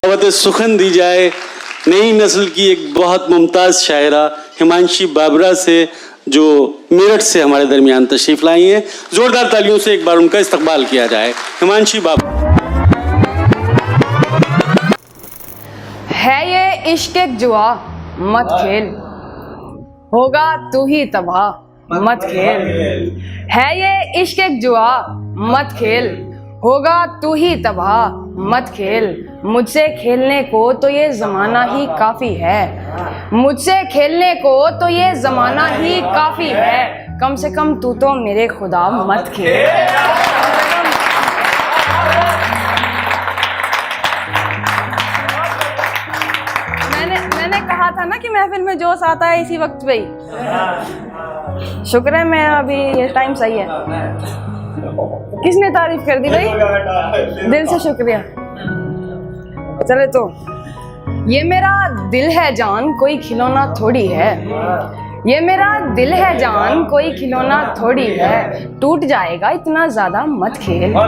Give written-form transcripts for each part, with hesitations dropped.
बहुत सुखन दी जाए नई नस्ल की एक बहुत मुमताज़ शायरा हिमांशी बाबरा से, जो मेरठ से हमारे दरमियान तशरीफ़ लाई हैं। ज़ोरदार तालियों से एक बार उनका इस्तकबाल किया जाए। हिमांशी बाबरा। है ये इश्क एक जुआ मत खेल, होगा तू ही तबाह मत खेल। है ये इश्क एक जुआ मत खेल, होगा तू ही तबाह मत खेल। मुझसे खेलने को तो ये ज़माना ही काफ़ी है, मुझसे खेलने को तो ये ज़माना ही काफ़ी है। कम से कम तू तो मेरे खुदा मत खेल। मैंने कहा था ना कि महफिल में जोश आता है इसी वक्त पे ही। शुक्र है मैं अभी ये टाइम सही है। किसने तारीफ कर दी भाई? दिल से शुक्रिया। चले तो, ये मेरा दिल है जान कोई खिलौना थोड़ी है, ये मेरा दिल है जान कोई खिलौना थोड़ी है। टूट जाएगा इतना ज़्यादा मत खेल। और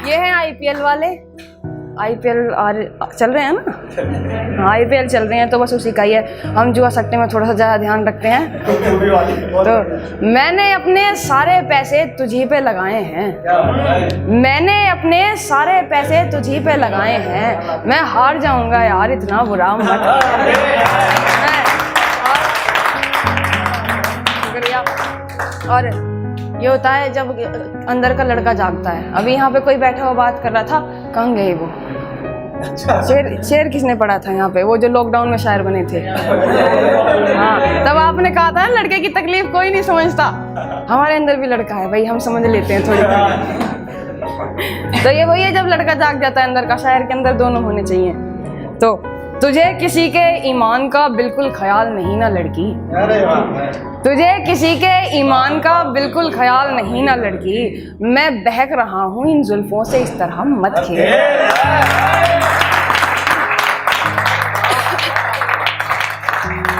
ये हैं आईपीएल वाले। आईपीएल चल रहे हैं ना? हाँ, आईपीएल चल रहे हैं तो बस उसी का ही है। हम जुआ सट्टे में थोड़ा सा ज़्यादा ध्यान रखते हैं। तो मैंने अपने सारे पैसे तुझी पे लगाए हैं, मैंने अपने सारे पैसे तुझी पे लगाए हैं। मैं हार जाऊंगा यार इतना बुरा मत। शुक्रिया। और ये होता है जब अंदर का लड़का जागता है। अभी यहाँ पे कोई बैठा हुआ बात कर रहा था, कहाँ गए वो? शेर किसने पढ़ा था यहाँ पे? वो जो लॉकडाउन में शायर बने थे। हाँ, तब आपने कहा था लड़के की तकलीफ कोई नहीं समझता। हमारे अंदर भी लड़का है भाई, हम समझ लेते हैं थोड़ी। तो ये वही है जब लड़का जाग जाता है अंदर का। शायर के अंदर दोनों होने चाहिए। तो तुझे किसी के ईमान का बिल्कुल ख्याल नहीं ना लड़की, तुझे किसी के ईमान का बिल्कुल ख्याल नहीं ना लड़की। मैं बहक रहा हूँ इन जुल्फों से इस तरह मत खेल।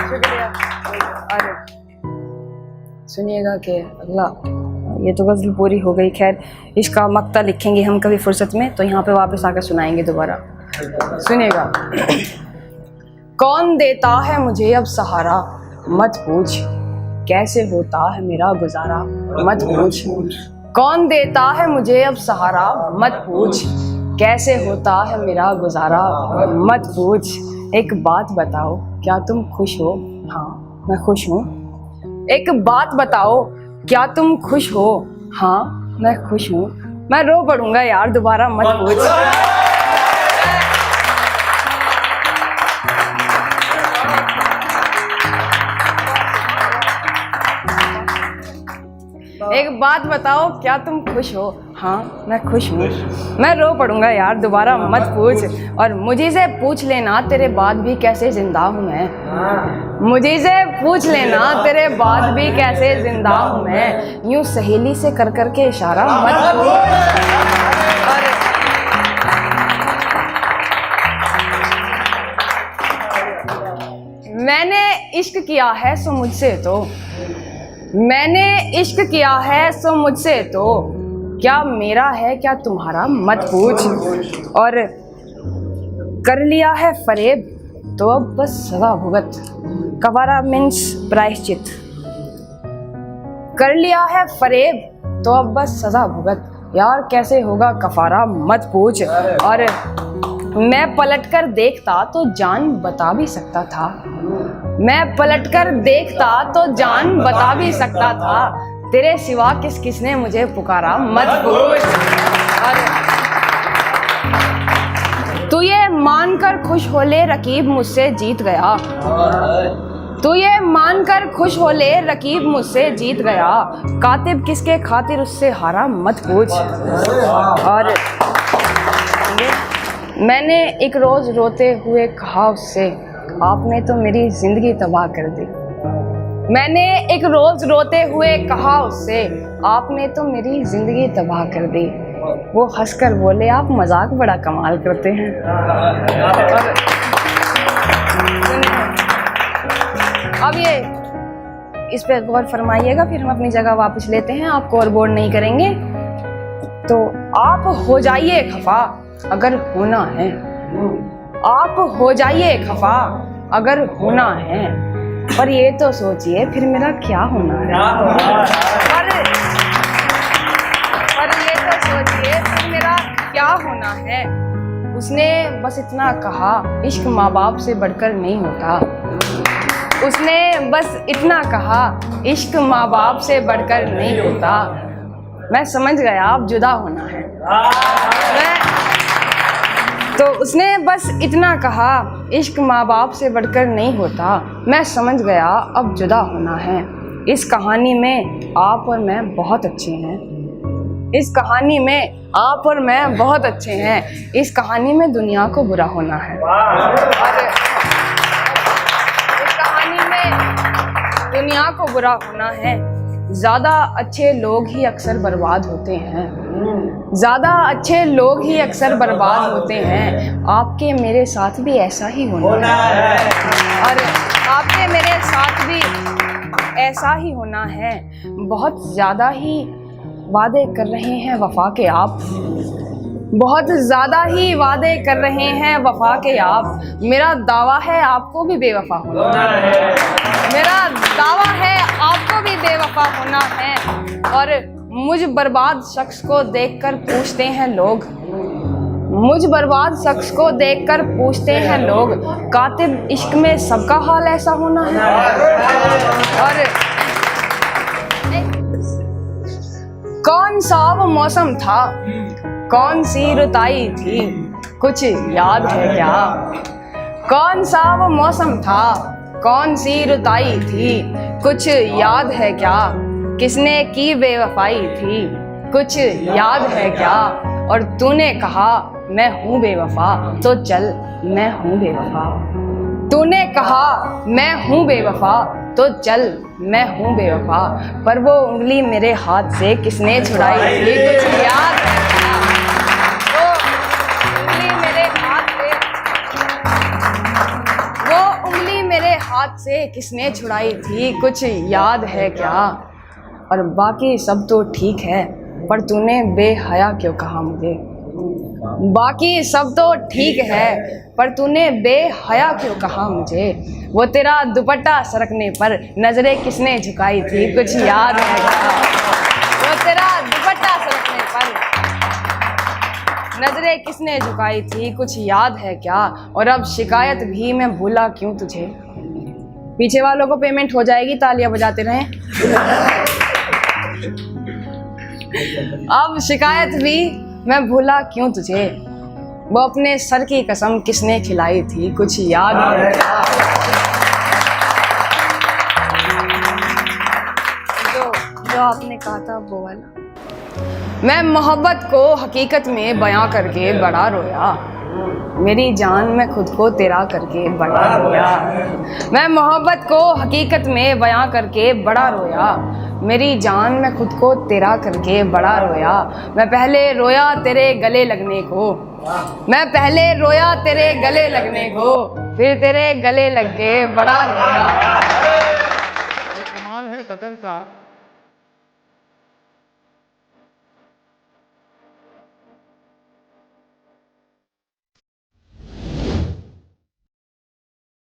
शुक्रिया। अरे सुनिएगा कि अल्लाह, ये तो गज़ल पूरी हो गई। खैर, इसका मक्ता लिखेंगे हम कभी फुर्सत में, तो यहाँ पे वापस आकर सुनाएंगे दोबारा। सुनिएगा। कौन देता है मुझे अब सहारा, मत पूछ कैसे होता है मेरा गुजारा, मत पूछ। कौन देता है मुझे अब सहारा, मत पूछ कैसे होता है मेरा गुजारा, मत पूछ। एक बात बताओ क्या तुम खुश हो? हाँ मैं खुश हूँ। एक बात बताओ क्या तुम खुश हो? हाँ मैं खुश हूँ। मैं रो पड़ूंगा यार दोबारा मत पूछ। एक बात बताओ क्या तुम खुश हो? हाँ मैं खुश हूँ। मैं रो पड़ूंगा यार दोबारा मत पूछ। और मुझे से पूछ लेना तेरे बाद भी कैसे जिंदा हूँ मैं, मुझे से पूछ लेना तेरे बाद भी कैसे जिंदा हूँ मैं। यूं सहेली से कर कर के इशारा मत पूछ। मैंने इश्क किया है सो मुझसे तो, मैंने इश्क किया है सो मुझसे तो, क्या मेरा है क्या तुम्हारा मत पूछ। और कर लिया है फरेब तो अब बस सजा भुगत, कफारा मीन्स प्रायश्चित। कर लिया है फरेब तो अब बस सजा भुगत, यार कैसे होगा कफारा मत पूछ। और मैं पलटकर देखता तो जान बता भी सकता था, मैं पलटकर देखता तो जान बता भी सकता था। तेरे सिवा किस किसने मुझे पुकारा मत पूछ। और तू ये मानकर खुश हो ले रकीब मुझसे जीत गया, तू ये मानकर खुश हो ले रकीब मुझसे जीत गया। कातिब किसके खातिर उससे हारा मत पूछ। और मैंने एक रोज रोते हुए कहा उससे, आपने तो मेरी जिंदगी तबाह कर दी। मैंने एक रोज रोते हुए कहा उससे, आपने तो मेरी जिंदगी तबाह कर दी। वो हंसकर बोले, आप मजाक बड़ा कमाल करते हैं। और अब ये इस पे गौर फरमाइएगा, फिर हम अपनी जगह वापस लेते हैं, आपको और बोर नहीं करेंगे। तो आप हो जाइए खफा अगर होना है, आप हो जाइए खफा अगर होना है, पर ये तो सोचिए फिर मेरा क्या होना है। पर ये तो सोचिए फिर मेरा क्या होना है। उसने बस इतना कहा, इश्क माँ बाप से बढ़कर नहीं होता। उसने बस इतना कहा, इश्क माँ बाप से बढ़कर नहीं होता। मैं समझ गया अब जुदा होना है। तो उसने बस इतना कहा, इश्क माँ बाप से बढ़कर नहीं होता। मैं समझ गया अब जुदा होना है। इस कहानी में आप और मैं बहुत अच्छे हैं। इस कहानी में आप और मैं बहुत अच्छे हैं। इस कहानी में दुनिया को बुरा होना है। और इस कहानी में दुनिया को बुरा होना है। ज़्यादा अच्छे लोग ही अक्सर बर्बाद होते हैं। ज़्यादा अच्छे लोग ही अक्सर बर्बाद होते हैं। आपके मेरे साथ भी ऐसा ही होना है। और आपके मेरे साथ भी ऐसा ही होना है। बहुत ज़्यादा ही वादे कर रहे हैं वफा के आप। बहुत ज़्यादा ही वादे कर रहे हैं वफा के आप। मेरा दावा है आपको भी बेवफा होना है। मेरा दावा है आपको भी बेवफा होना है। और मुझ बर्बाद शख्स को देखकर पूछते हैं लोग, मुझ बर्बाद शख्स को देखकर पूछते हैं लोग, कातिब इश्क में सबका हाल ऐसा होना है। और कौन सा वो मौसम था, कौन सी रुताई थी, कुछ याद है क्या। कौन सा वो मौसम था, कौन सी रुताई थी, कुछ याद है क्या। किसने की बेवफाई थी, कुछ याद है क्या। और तूने कहा मैं हूँ बेवफा, तो चल मैं हूँ बेवफा। तूने कहा मैं हूँ बेवफा, तो चल मैं हूँ बेवफा। पर वो उंगली मेरे हाथ से किसने छुड़ाई थी, कुछ याद है क्या। वो उंगली मेरे हाथ से, वो उंगली मेरे हाथ से किसने छुड़ाई थी, कुछ याद है क्या। और बाकी सब तो ठीक है, पर तूने बेहया क्यों कहा मुझे। बाकी सब तो ठीक है, पर तूने बेहया क्यों कहा मुझे। वो तेरा दुपट्टा सरकने पर नजरें किसने झुकाई थी, कुछ याद है क्या। वो तेरा दुपट्टा सरकने पर नजरें किसने झुकाई थी, कुछ याद है क्या। और अब शिकायत भी मैं भूला क्यों तुझे। पीछे वालों को पेमेंट हो जाएगी, तालियां बजाते रहें। अब शिकायत भी मैं भूला क्यों तुझे। वो अपने सर की कसम किसने खिलाई थी, कुछ याद है क्या। जो आपने कहा था वो वाला। मैं मोहब्बत को हकीकत में बयां करके बड़ा रोया। मेरी जान मैं खुद को तेरा करके बड़ा रोया। मैं मोहब्बत को हकीकत में बयां करके बड़ा रोया। मेरी जान मैं खुद को तेरा करके बड़ा रोया। मैं पहले रोया तेरे गले लगने को, मैं पहले रोया तेरे गले लगने को, फिर तेरे गले लग के बड़ा रोया। कमाल है कतर का।